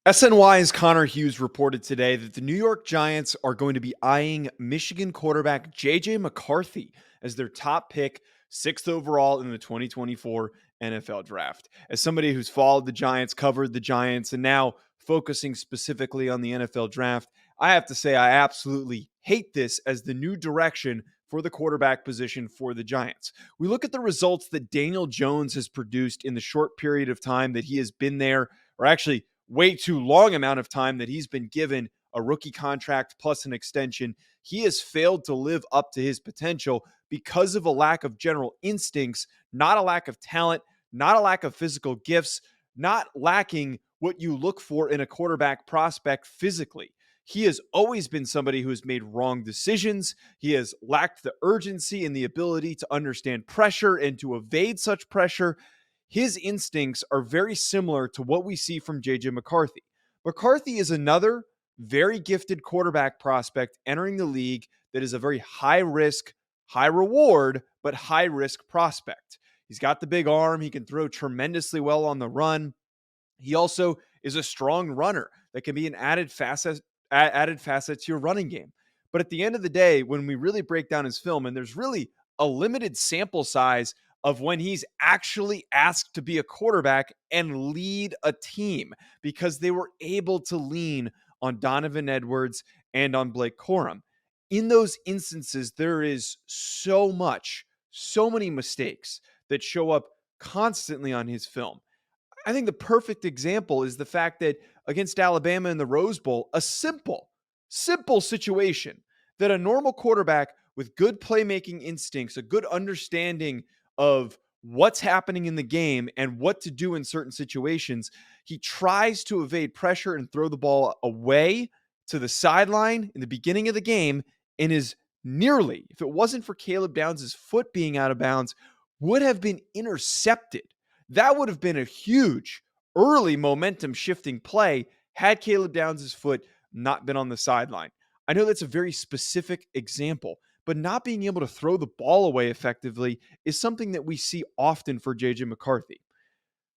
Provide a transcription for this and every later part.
SNY's Connor Hughes reported today that the New York Giants are going to be eyeing Michigan quarterback JJ McCarthy as their top pick, sixth overall in the 2024 NFL draft. As somebody who's followed the Giants, covered the Giants, and now focusing specifically on the NFL draft, I have to say I absolutely hate this as the new direction for the quarterback position for the Giants. We look at the results that Daniel Jones has produced in the short period of time that he has been there, or actually way too long amount of time that he's been given a rookie contract plus an extension. He has failed to live up to his potential because of a lack of general instincts, not a lack of talent, not a lack of physical gifts, not lacking what you look for in a quarterback prospect physically. He has always been somebody who has made wrong decisions. He has lacked the urgency and the ability to understand pressure and to evade such pressure. His instincts are very similar to what we see from JJ McCarthy. McCarthy is another very gifted quarterback prospect entering the league that is a very high risk, high reward, but high risk prospect. He's got the big arm. He can throw tremendously well on the run. He also is a strong runner that can be an added facet to your running game. But at the end of the day, when we really break down his film, and there's really a limited sample size of when he's actually asked to be a quarterback and lead a team because they were able to lean on Donovan Edwards and on Blake Corum. In those instances, there is so many mistakes that show up constantly on his film. I think the perfect example is the fact that against Alabama in the Rose Bowl, a simple situation that a normal quarterback with good playmaking instincts, a good understanding of what's happening in the game and what to do in certain situations, he tries to evade pressure and throw the ball away to the sideline in the beginning of the game and is nearly, if it wasn't for Caleb Downs' foot being out of bounds, would have been intercepted. That would have been a huge early momentum shifting play had Caleb Downs' foot not been on the sideline. I know that's a very specific example, but not being able to throw the ball away effectively is something that we see often for JJ McCarthy.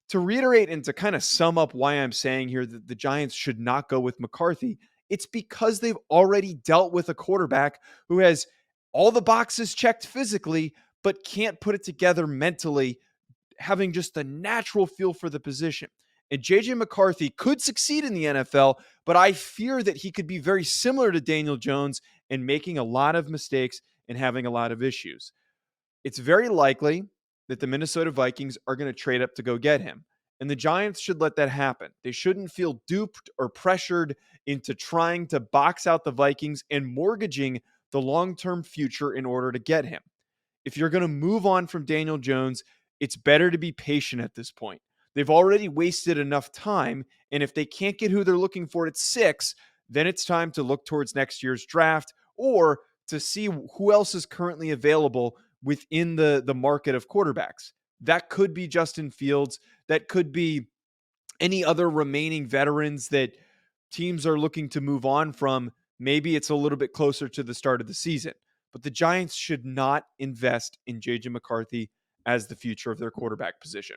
To reiterate and to kind of sum up why I'm saying here that the Giants should not go with McCarthy, it's because they've already dealt with a quarterback who has all the boxes checked physically, but can't put it together mentally, having just a natural feel for the position. And JJ McCarthy could succeed in the NFL, but I fear that he could be very similar to Daniel Jones and making a lot of mistakes and having a lot of issues. It's very likely that the Minnesota Vikings are going to trade up to go get him. And the Giants should let that happen. They shouldn't feel duped or pressured into trying to box out the Vikings and mortgaging the long term future in order to get him. If you're going to move on from Daniel Jones, it's better to be patient at this point. They've already wasted enough time. And if they can't get who they're looking for at 6, then it's time to look towards next year's draft or to see who else is currently available within the market of quarterbacks. That could be Justin Fields. That could be any other remaining veterans that teams are looking to move on from. Maybe it's a little bit closer to the start of the season. But the Giants should not invest in JJ McCarthy as the future of their quarterback position.